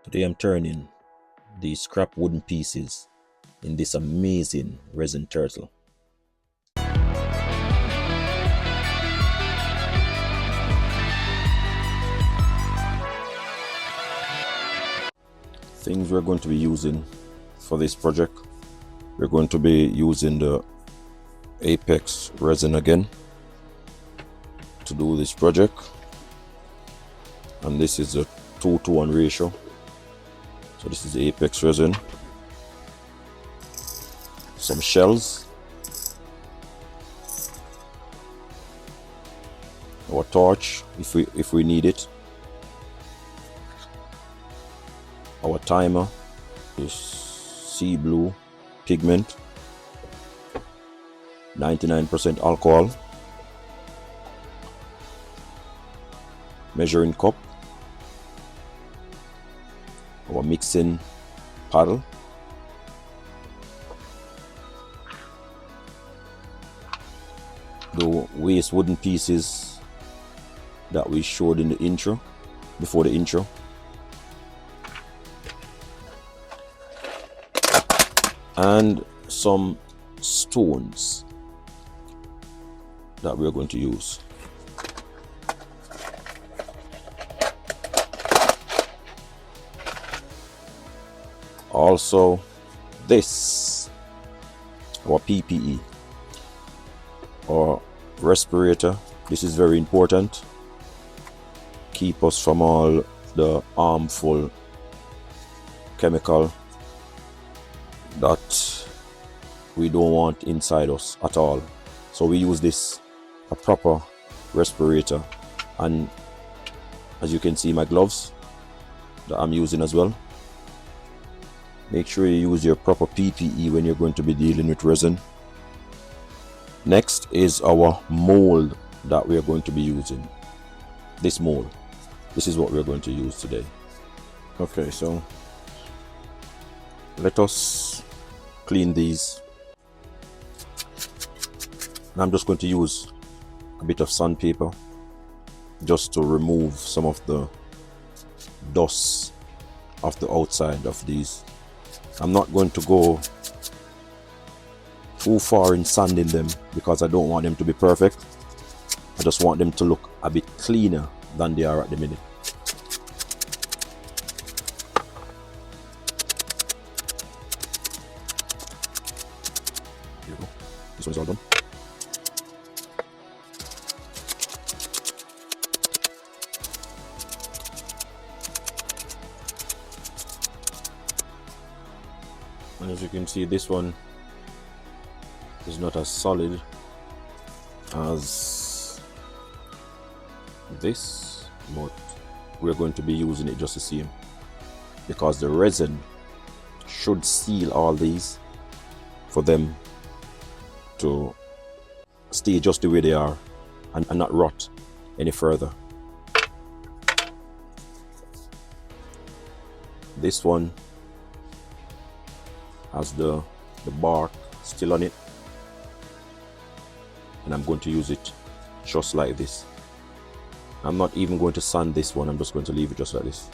Today I'm turning these scrap wooden pieces in this amazing resin turtle. Things we're going to be using for this project: we're going to be using the Apex resin again to do this project, and this is a 2:1 ratio. So this is the Apex resin, some shells, our torch if we need it, our timer, this sea blue pigment, 99% alcohol, measuring cup, our mixing paddle, the waste wooden pieces that we showed in the intro, before the intro, and some stones that we're going to use. Also, this, our PPE, our respirator. This is very important. Keep us from all the harmful chemical that we don't want inside us at all. So we use this, a proper respirator, and as you can see, my gloves that I'm using as well. Make sure you use your proper PPE when you're going to be dealing with resin. Next is our mold that we are going to be using. This mold. This is what we're going to use today. Okay, so let us clean these. And I'm just going to use a bit of sandpaper just to remove some of the dust of the outside of these. I'm not going to go too far in sanding them because I don't want them to be perfect. I just want them to look a bit cleaner than they are at the minute. Here we go. This one is all done. And as you can see, this one is not as solid as this, but we're going to be using it just the same because the resin should seal all these for them to stay just the way they are and not rot any further. This one has the bark still on it, and I'm going to use it just like this. I'm not even going to sand this one, I'm just going to leave it just like this.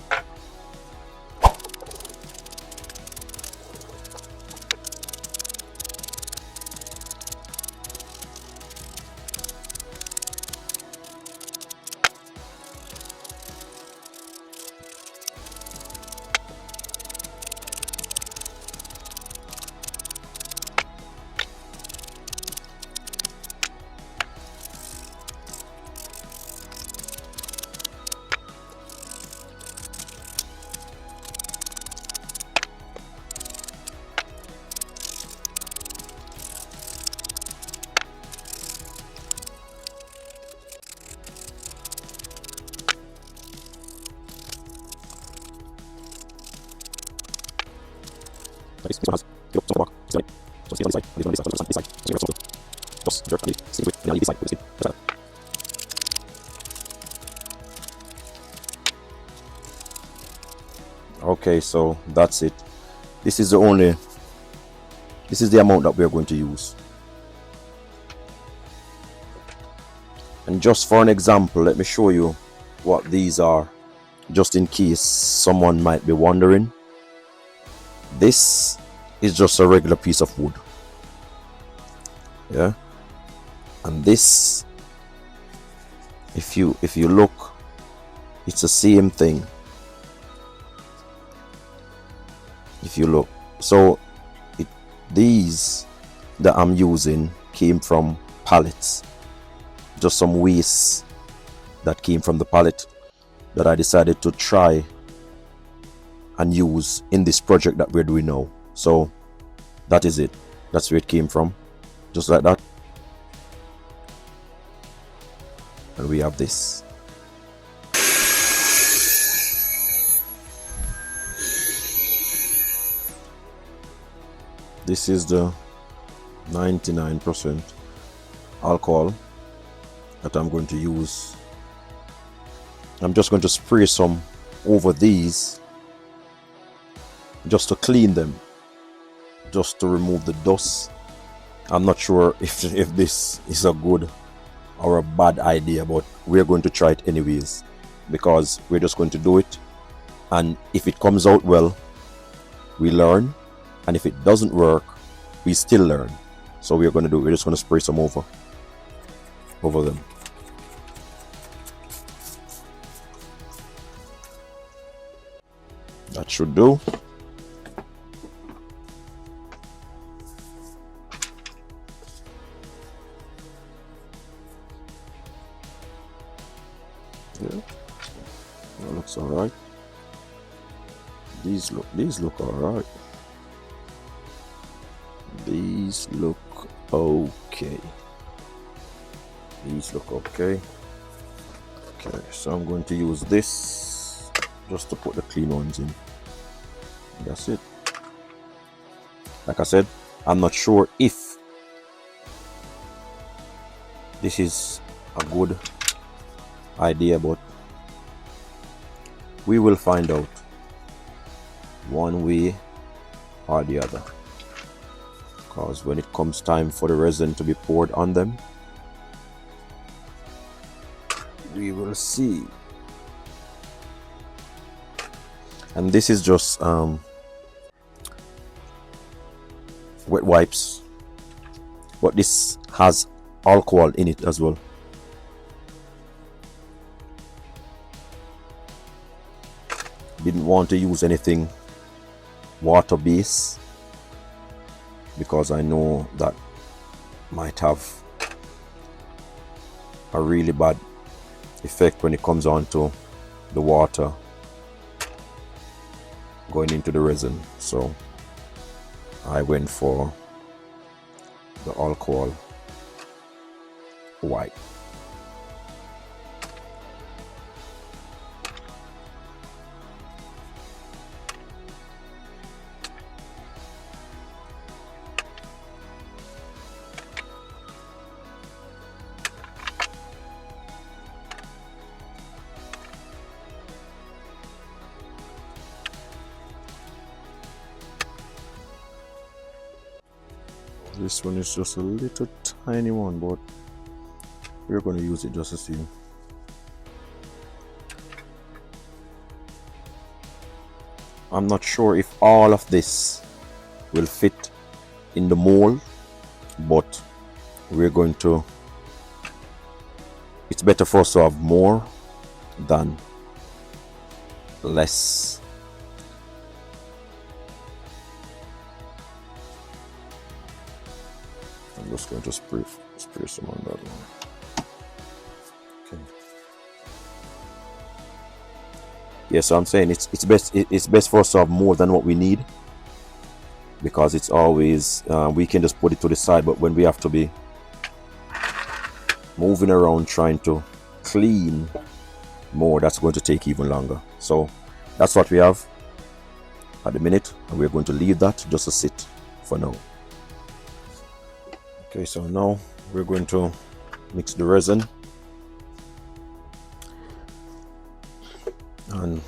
This one has some bark, so stay on this side, and this one on this side, so you have just dirt and the same way, and I'll leave this side with the skin. That's it. Okay, so that's it. This is the amount that we are going to use. And just for an example, let me show you what these are just in case someone might be wondering, this is just a regular piece of wood. Yeah, and this, if you look, it's the same thing. If you look, so these that I'm using came from pallets, just some waste that came from the pallet that I decided to try and use in this project that we're doing now. So that is it. That's where it came from, just like that. And we have this. This is the 99% alcohol that I'm going to use. I'm just going to spray some over these just to clean them, just to remove the dust. I'm not sure if this is a good or a bad idea, but we're going to try it anyways, because we're just going to do it, and if it comes out well, we learn, and if it doesn't work, we still learn. So we're just going to spray some over them. That should do. Yeah, that looks all right. These look all right. These look okay. These look okay. Okay, so I'm going to use this just to put the clean ones in. That's it. Like I said, I'm not sure if this is a good idea, but we will find out one way or the other, because when it comes time for the resin to be poured on them, we will see. And this is just wet wipes, but this has alcohol in it as well. Didn't want to use anything water based because I know that might have a really bad effect when it comes on to the water going into the resin. So I went for the alcohol white. This one is just a little tiny one, but we're going to use it just to see. I'm not sure if all of this will fit in the mold, but we're going to, it's better for us to have more than less. I'm just going to spray some on that one. Okay. Yeah, so I'm saying it's best for us to have more than what we need, because it's always we can just put it to the side, but when we have to be moving around trying to clean more, that's going to take even longer. So that's what we have at the minute, and we're going to leave that just to sit for now. Okay, so now we're going to mix the resin, and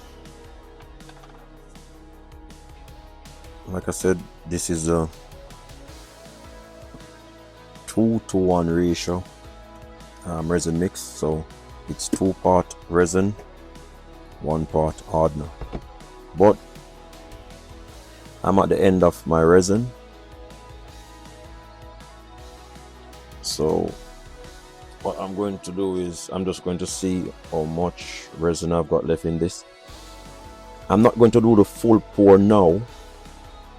like I said, this is a 2-to-1 ratio resin mix, so it's 2 part resin 1 part hardener. But I'm at the end of my resin, so what I'm going to do is I'm just going to see how much resin I've got left in this. I'm not going to do the full pour now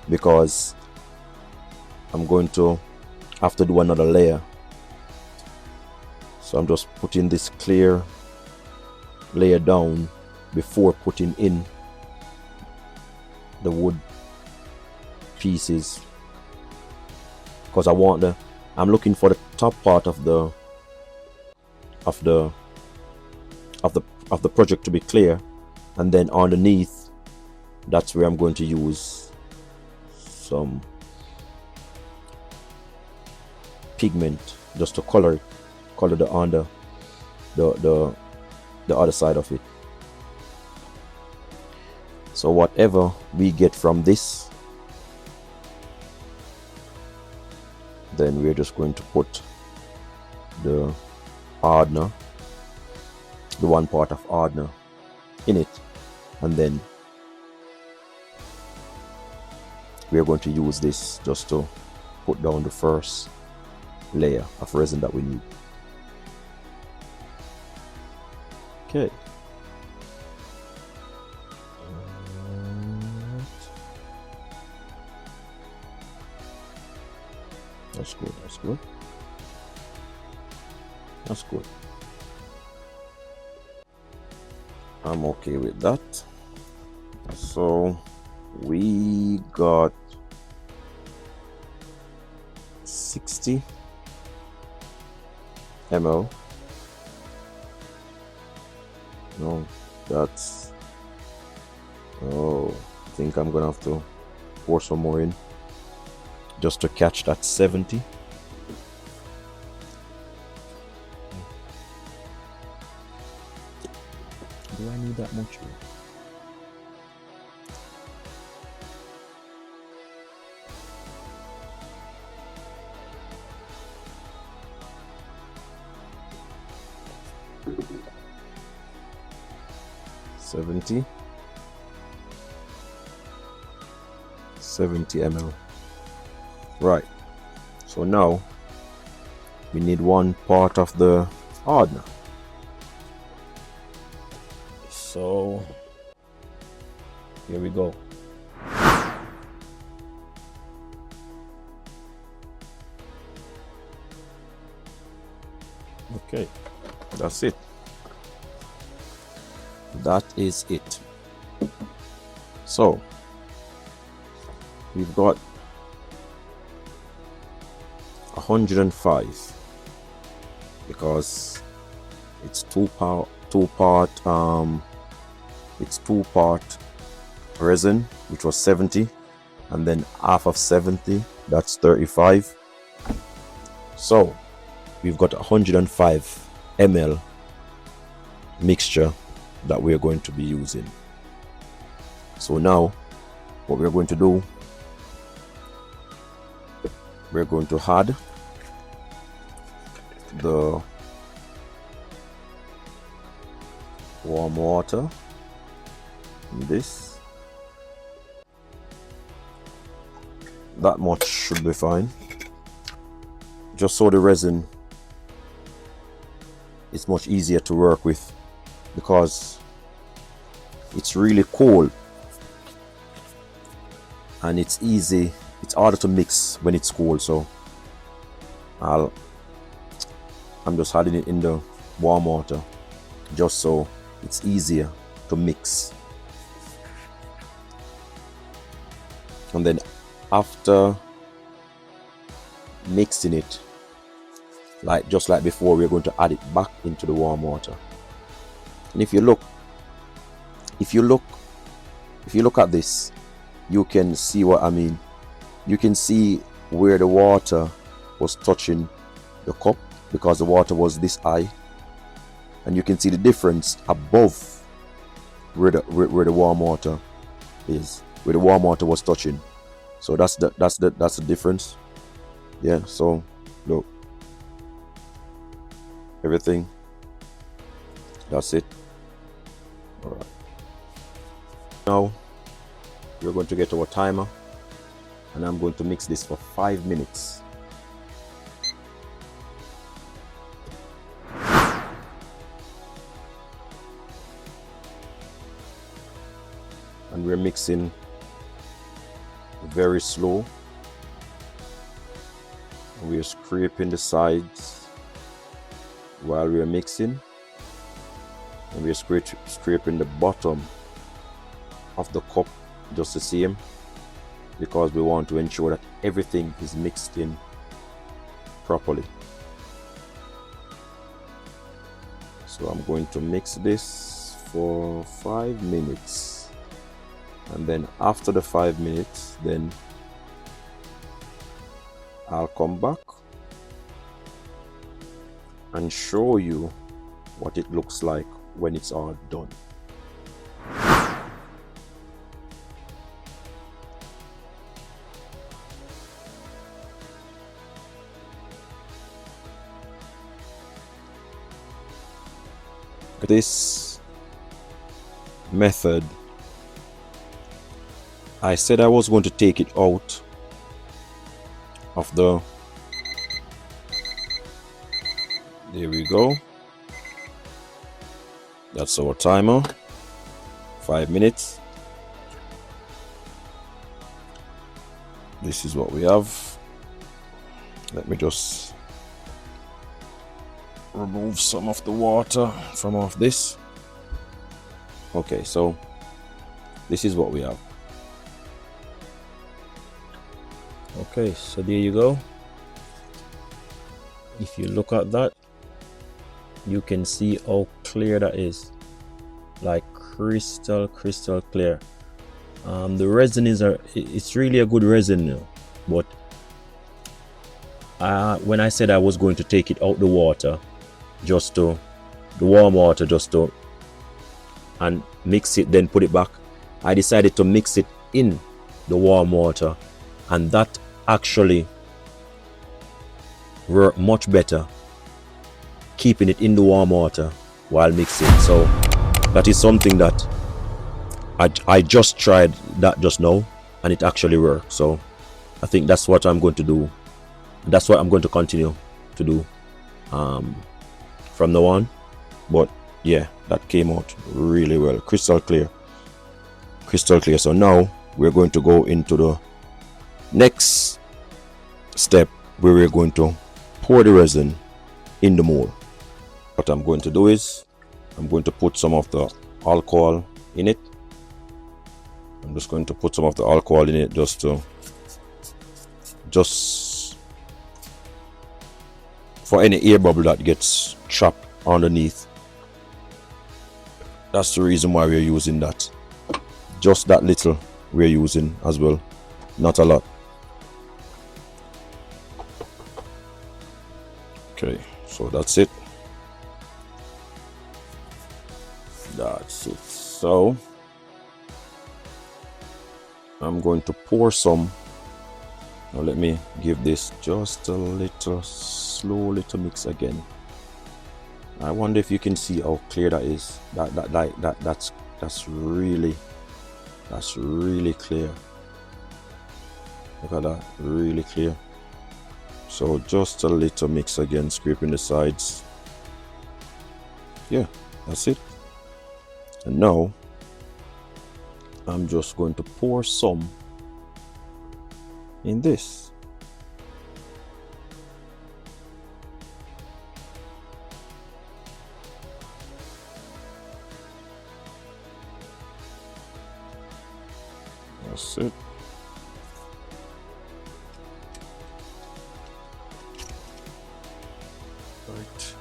because I'm going to have to do another layer. So I'm just putting this clear layer down before putting in the wood pieces, because I'm looking for the top part of the project to be clear, and then underneath, that's where I'm going to use some pigment just to color the other side of it. So whatever we get from this, then we're just going to put the hardener, the 1 part of hardener in it, and then we're going to use this just to put down the first layer of resin that we need. Okay. That's good, that's good. That's good. I'm okay with that. So we got 60 ml. No, that's, oh, I think I'm gonna have to pour some more in just to catch that 70. Do I need that much? $70 ml. Right, so now we need 1 part of the hardener. So here we go. Okay, that's it. That is it. So we've got 105 because it's two part resin, which was 70, and then half of 70, that's 35. So we've got 105 ml mixture that we're going to be using. So now what we're going to do, we're going to add the warm water in this. That much should be fine, just so the resin is much easier to work with, because it's really cold and it's harder to mix when it's cold. So I'm just adding it in the warm water just so it's easier to mix. And then after mixing it, just like before, we're going to add it back into the warm water. And if you look at this, you can see what I mean. You can see where the water was touching the cup, because the water was this high, and you can see the difference above where the warm water is, where the warm water was touching. So that's the difference. Yeah, so look, everything, that's it. All right, Now we're going to get our timer, and I'm going to mix this for 5 minutes. And we're mixing very slow. We're scraping the sides while we're mixing, and we're scraping the bottom of the cup just the same, because we want to ensure that everything is mixed in properly. So I'm going to mix this for 5 minutes, and then after the 5 minutes, then I'll come back and show you what it looks like when it's all done. This method, I said I was going to take it out of the, there we go, that's our timer, 5 minutes. This is what we have. Let me just remove some of the water from off this. Okay, so this is what we have. Okay, so there you go. If you look at that, you can see how clear that is, like crystal clear. The resin is it's really a good resin now, but when I said I was going to take it out the water, just to the warm water, just to and mix it, then put it back, I decided to mix it in the warm water, and that actually worked much better, keeping it in the warm water while mixing. So that is something that I just tried that just now, and it actually worked. So I think that's what I'm going to do. That's what I'm going to continue to do from now on. But yeah, that came out really well, crystal clear. So now we're going to go into the next step, where we're going to pour the resin in the mold. What I'm going to do is I'm going to put some of the alcohol in it. I'm just going to put some of the alcohol in it just for any air bubble that gets trapped underneath. That's the reason why we're using that. Just that little we're using as well, not a lot. Okay, so that's it. So I'm going to pour some. Now let me give this just a little slow little mix again. I wonder if you can see how clear that is. That's really clear. Look at that, really clear. So just a little mix again, scraping the sides. Yeah, that's it. And now I'm just going to pour some in this. That's it. Right.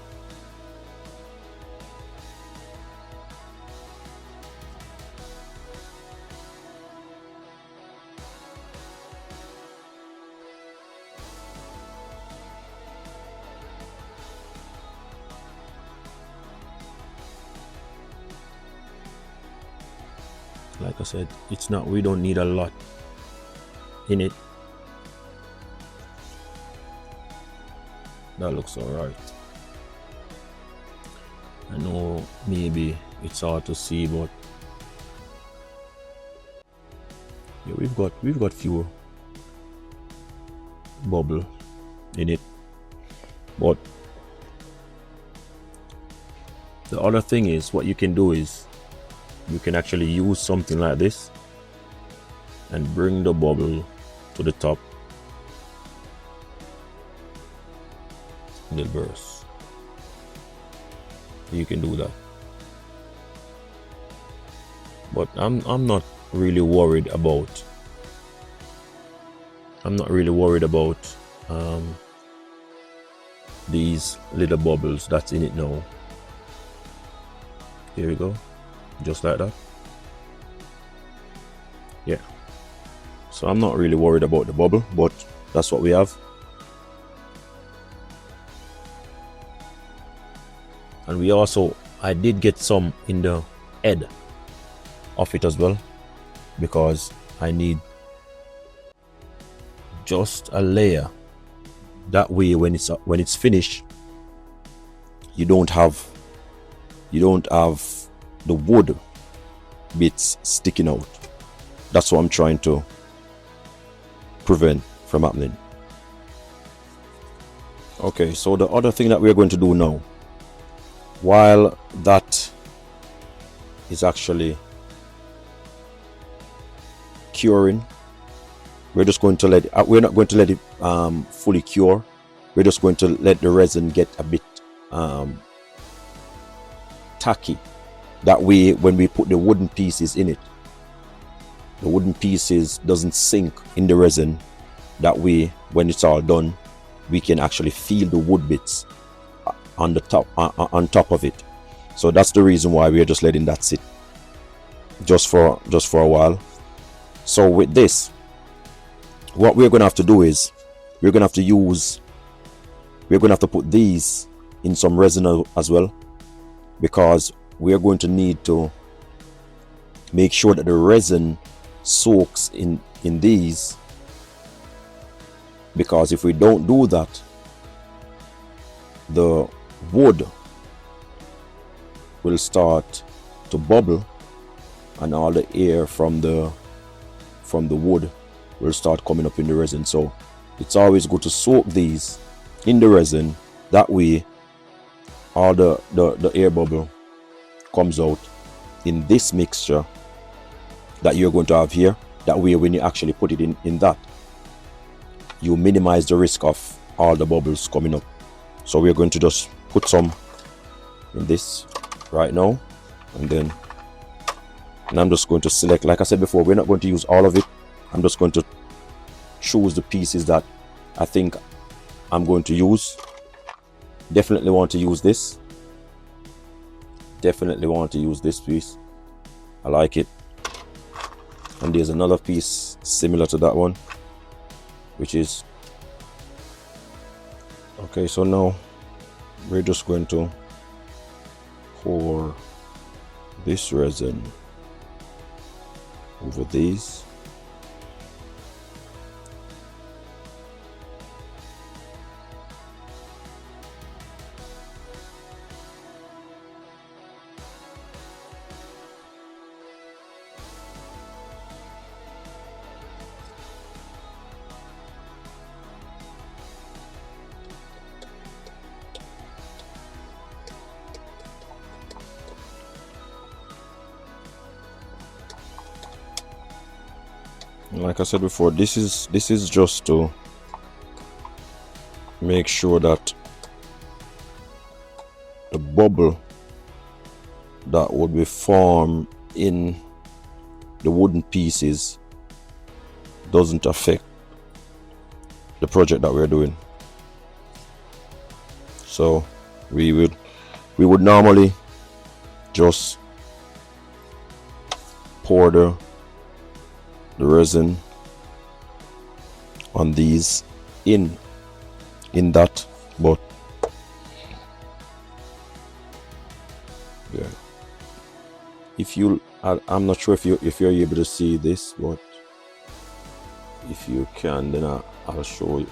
Like I said, it's not, we don't need a lot in it. That looks alright. I know maybe it's hard to see, but Yeah, we've got few bubble in it, but the other thing is, what you can do is you can actually use something like this and bring the bubble to the top. Little burst. You can do that, but I'm not really worried about. These little bubbles that's in it now. Here we go, just like that. Yeah, so I'm not really worried about the bubble, but that's what we have. And we also, I did get some in the head of it as well, because I need just a layer. That way when it's finished, you don't have the wood bits sticking out. That's what I'm trying to prevent from happening. Okay, so the other thing that we're going to do now, while that is actually curing, we're just going to let it, we're not going to let it fully cure. We're just going to let the resin get a bit tacky. That way when we put the wooden pieces in it, the wooden pieces doesn't sink in the resin. That way when it's all done, we can actually feel the wood bits on the top, on top of it. So that's the reason why we're just letting that sit just for a while. So with this, what we're going to have to do is we're going to have to put these in some resin as well, because we are going to need to make sure that the resin soaks in these, because if we don't do that, the wood will start to bubble and all the air from the wood will start coming up in the resin. So it's always good to soak these in the resin. That way all the air bubble comes out in this mixture that you're going to have here. That way when you actually put it in that, you minimize the risk of all the bubbles coming up. So we're going to just put some in this right now, and I'm just going to select, like I said before, we're not going to use all of it. I'm just going to choose the pieces that I think I'm going to use. Definitely want to use this. Definitely want to use this piece. I like it. And there's another piece similar to that one, which is okay. So now we're just going to pour this resin over these. Like I said before, this is just to make sure that the bubble that would be formed in the wooden pieces doesn't affect the project that we're doing. So we would normally just pour the resin on these in that, but yeah, if you I'm not sure if you're able to see this, but if you can, then I'll show you.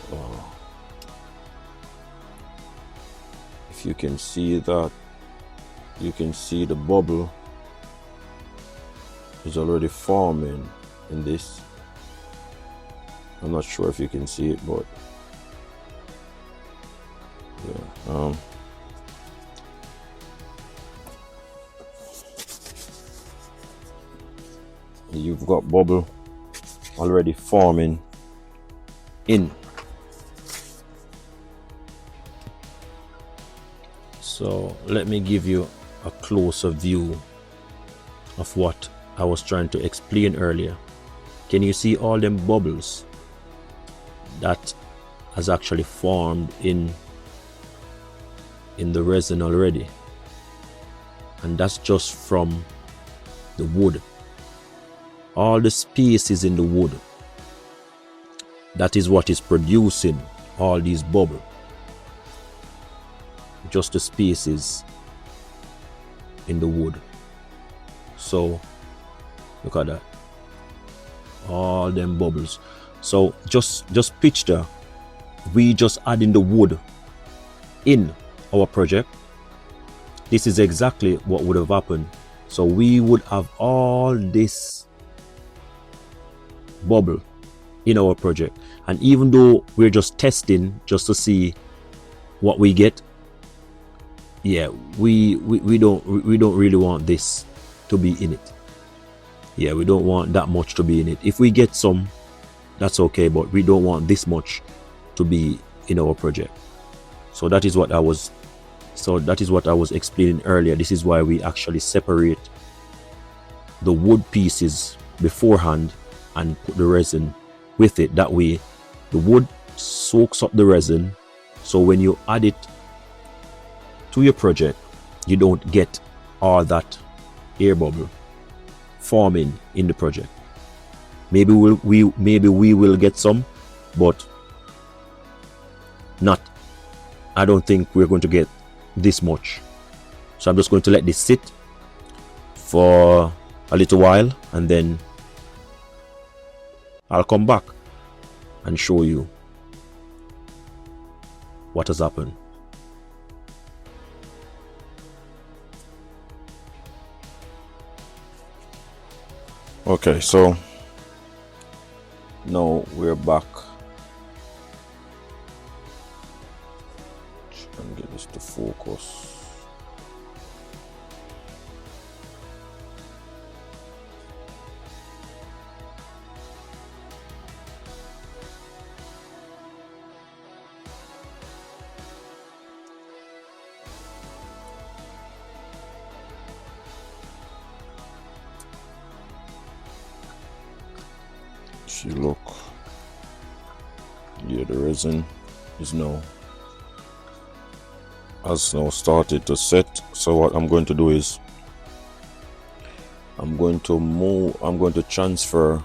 If you can see that, you can see the bubble is already forming in this. I'm not sure if you can see it, but yeah. You've got bubble already forming in. So let me give you a closer view of what I was trying to explain earlier. Can you see all them bubbles that has actually formed in the resin already? And that's just from the wood. All the spaces in the wood, that is what is producing all these bubbles. Just the spaces in the wood. So look at that, all them bubbles. So just picture we just adding the wood in our project. This is exactly what would have happened. So we would have all this bubble in our project, and even though we're just testing just to see what we get, yeah, we don't really want this to be in it. Yeah, we don't want that much to be in it. If we get some, that's okay, but we don't want this much to be in our project. So that is what I was explaining earlier. This is why we actually separate the wood pieces beforehand and put the resin with it. That way the wood soaks up the resin, so when you add it to your project, you don't get all that air bubble forming in the project. Maybe we will get some, but not, I don't think we're going to get this much. So I'm just going to let this sit for a little while, and then I'll come back and show you what has happened. Okay, so now we're back. Try and get this to focus. See, look, yeah, the resin has now started to set. So what I'm going to do is I'm going to transfer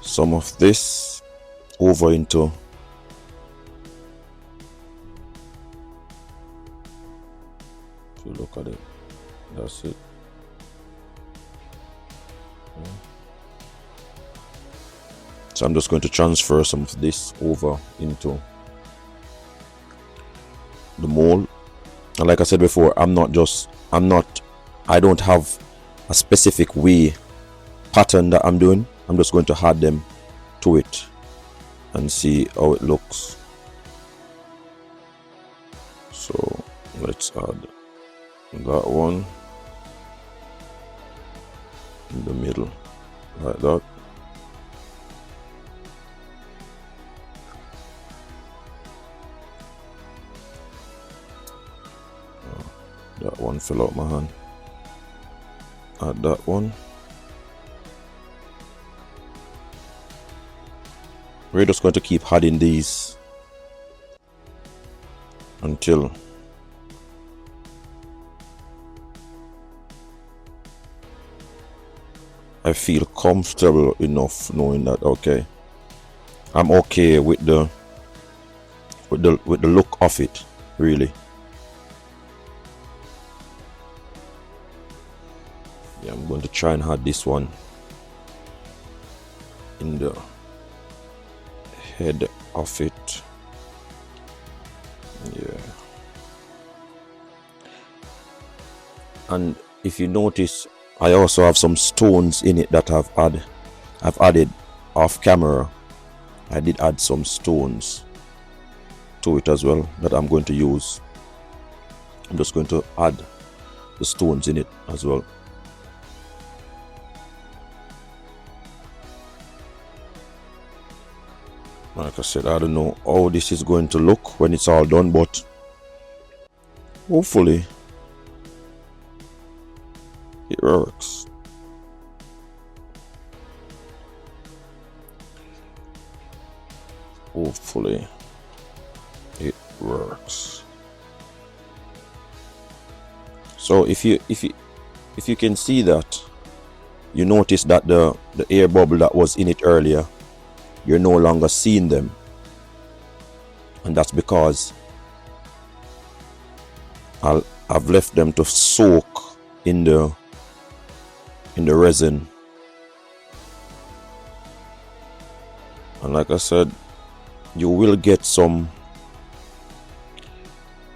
some of this over into if you look at it, that's it. Yeah. So I'm just going to transfer some of this over into the mold. And like I said before, I don't have a specific pattern that I'm doing. I'm just going to add them to it and see how it looks. So let's add that one in the middle, like that. That one fell out my hand. Add that one. We're just going to keep adding these until I feel comfortable enough knowing that okay, I'm okay with the look of it, really. Yeah, I'm going to try and add this one in the head of it. Yeah. And if you notice, I also have some stones in it that I've added off camera I did add some stones to it as well that I'm going to use. I'm just going to add the stones in it as well. Like I said, I don't know how this is going to look when it's all done, but hopefully it works. Hopefully it works. So if you can see that, you notice that the air bubble that was in it earlier, you're no longer seeing them, and that's because I've left them to soak in the resin. And like I said, you will get some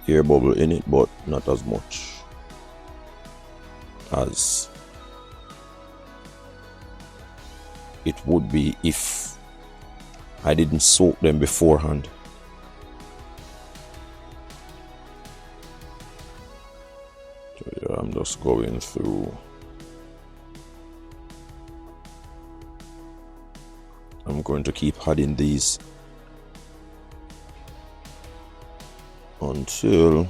air bubble in it, but not as much as it would be if I didn't soak them beforehand. So yeah, I'm just going through. I'm going to keep adding these until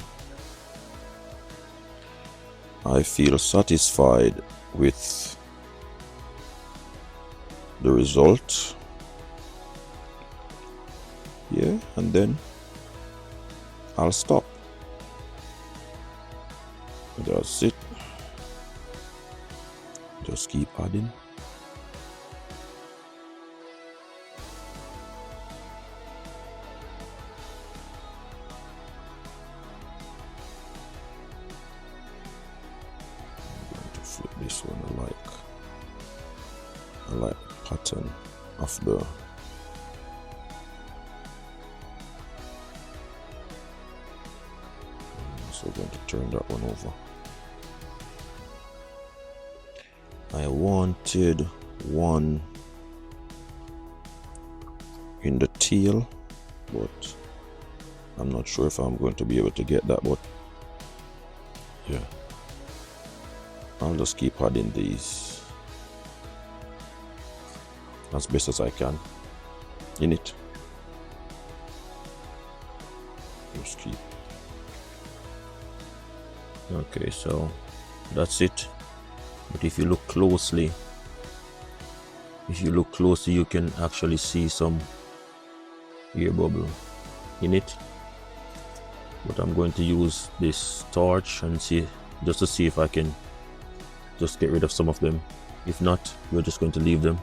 I feel satisfied with the result. Yeah, and then I'll stop. That's it. Just keep adding. I'm going to flip this one. I like the pattern of the so we're going to turn that one over. I wanted one in the tail, but I'm not sure if I'm going to be able to get that, but yeah, I'll just keep adding these as best as I can in it. Just keep. Okay, so that's it. But if you look closely, you can actually see some air bubble in it. But I'm going to use this torch and see, just to see if I can just get rid of some of them. If not, we're just going to leave them.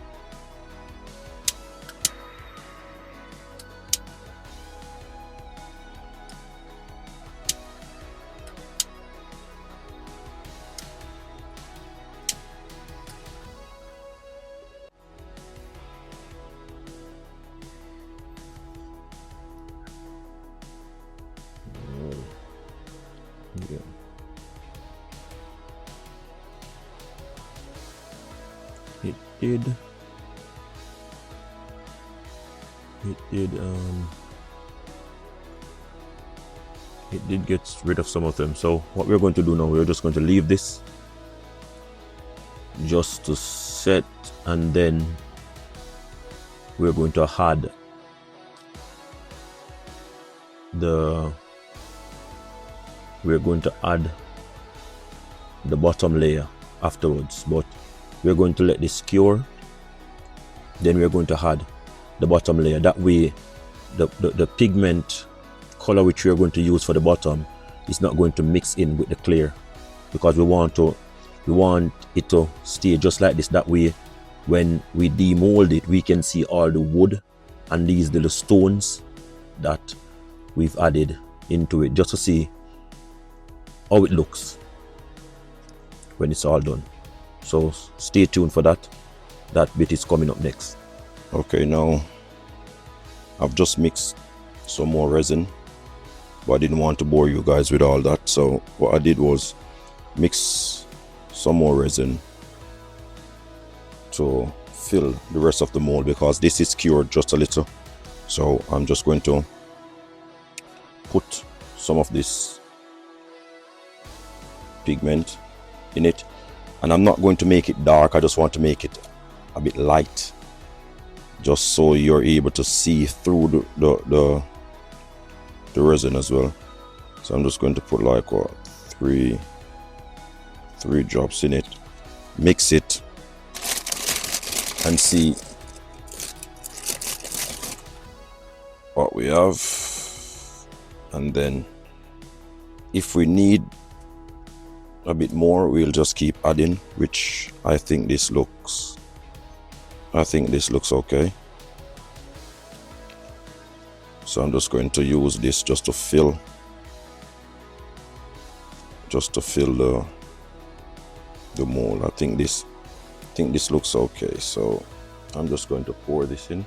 Yeah. It did get rid of some of them. So what we're going to do now, we're just going to leave this just to set, and then we're going to add the bottom layer afterwards, but we're going to let this cure, then we're going to add the bottom layer. That way the pigment color which we're going to use for the bottom is not going to mix in with the clear, because we want it to stay just like this. That way when we demold it, we can see all the wood and these little stones that we've added into it, just to see how it looks when it's all done. So stay tuned for that. That bit is coming up next. Okay, now I've just mixed some more resin, but I didn't want to bore you guys with all that. So what I did was mix some more resin to fill the rest of the mold, because this is cured just a little So I'm just going to put some of this pigment in it, and I'm not going to make it dark. I just want to make it a bit light, just so you're able to see through the resin as well. So I'm just going to put like what, three drops in it, mix it, and see what we have. And then if we need a bit more, we'll just keep adding, which I think this looks okay. So I'm just going to use this just to fill the mold. I think this looks okay. So I'm just going to pour this in.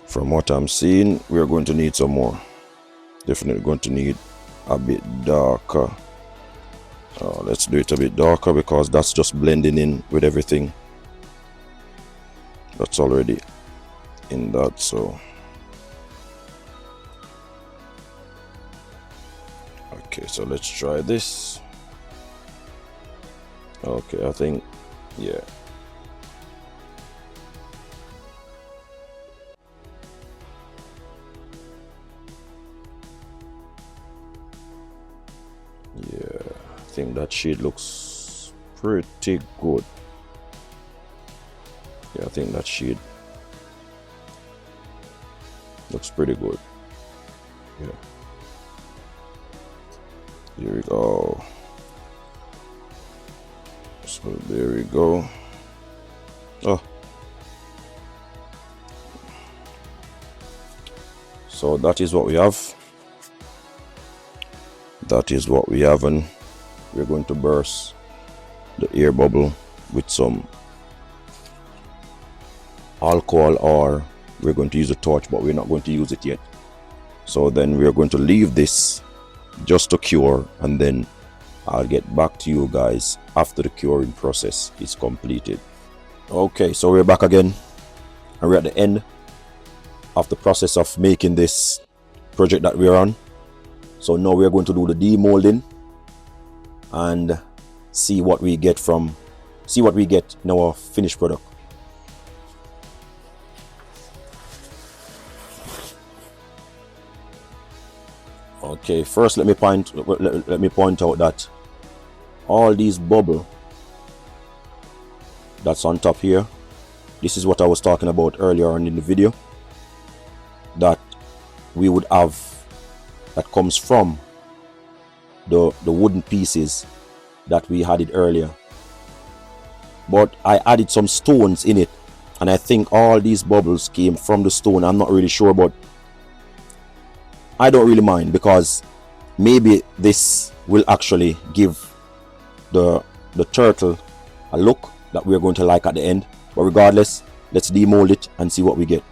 From what I'm seeing, we're going to need some more. Definitely going to need a bit darker. Let's do it a bit darker, because that's just blending in with everything that's already in that. So okay, so let's try this. Okay, I think, yeah. I think that shade looks pretty good. Yeah, I think that shade looks pretty good. Yeah. Here we go. So there we go. Oh. So that is what we have. That is what we have, and we're going to burst the air bubble with some alcohol, or we're going to use a torch, but we're not going to use it yet. So then we're going to leave this just to cure, and then I'll get back to you guys after the curing process is completed. Okay, so we're back again, and we're at the end of the process of making this project that we're on. So now we're going to do the demolding and see what we get in our finished product. Okay, first let me point out that all these bubble that's on top here, this is what I was talking about earlier on in the video, that we would have, that comes from the wooden pieces that we added earlier. But I added some stones in it, and I think all these bubbles came from the stone. I'm not really sure, but I don't really mind, because maybe this will actually give the turtle a look that we're going to like at the end. But regardless, let's demold it and see what we get.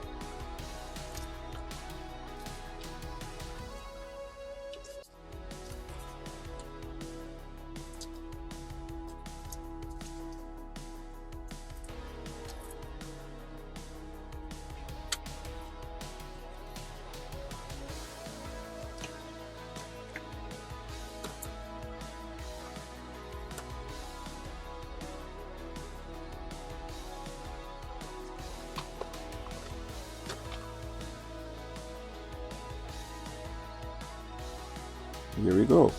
Here we go.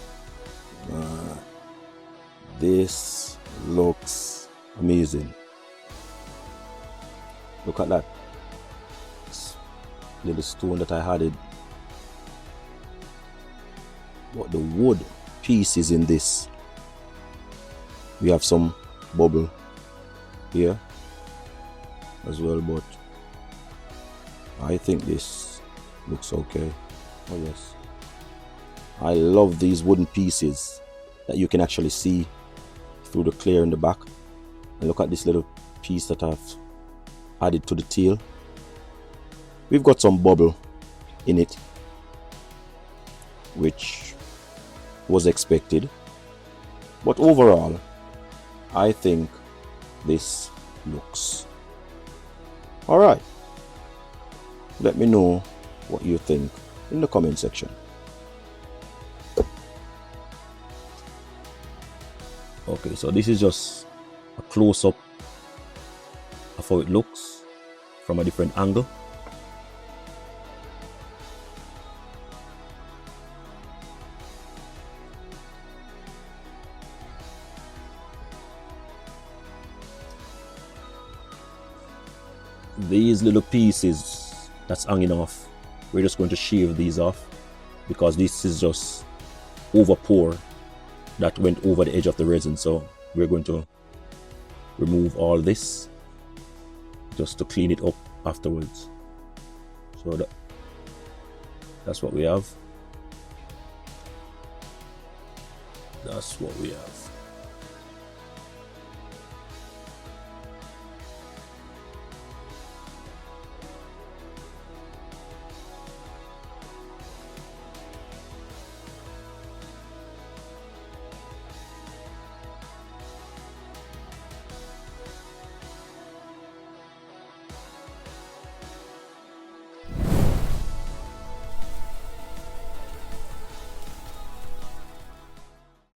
This looks amazing. Look at that. This little stone that I added. But the wood pieces in this. We have some bubble here as well, but I think this looks okay. Oh yes. I love these wooden pieces that you can actually see through the clear in the back. And look at this little piece that I've added to the tail. We've got some bubble in it, which was expected. But overall, I think this looks. Alright, let me know what you think in the comment section. Okay, so this is just a close-up of how it looks from a different angle. These little pieces that's hanging off, we're just going to shave these off because this is just over pour that went over the edge of the resin. So we're going to remove all this just to clean it up afterwards. So that's what we have. That's what we have.